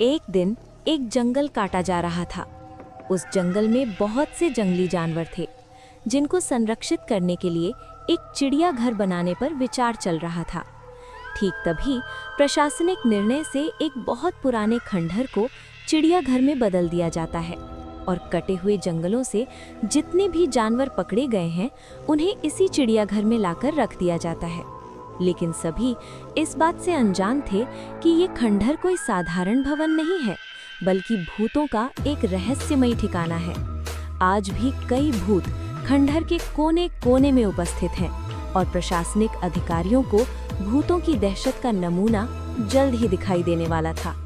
एक दिन एक जंगल काटा जा रहा था। उस जंगल में बहुत से जंगली जानवर थे जिनको संरक्षित करने के लिए एक चिड़ियाघर बनाने पर विचार चल रहा था। ठीक तभी प्रशासनिक निर्णय से एक बहुत पुराने खंडहर को चिड़ियाघर में बदल दिया जाता है और कटे हुए जंगलों से जितने भी जानवर पकड़े गए हैं उन्हें इसी चिड़ियाघर में लाकर रख दिया जाता है। लेकिन सभी इस बात से अनजान थे कि ये खंडहर कोई साधारण भवन नहीं है, बल्कि भूतों का एक रहस्यमयी ठिकाना है। आज भी कई भूत खंडहर के कोने-कोने में उपस्थित हैं और प्रशासनिक अधिकारियों को भूतों की दहशत का नमूना जल्द ही दिखाई देने वाला था।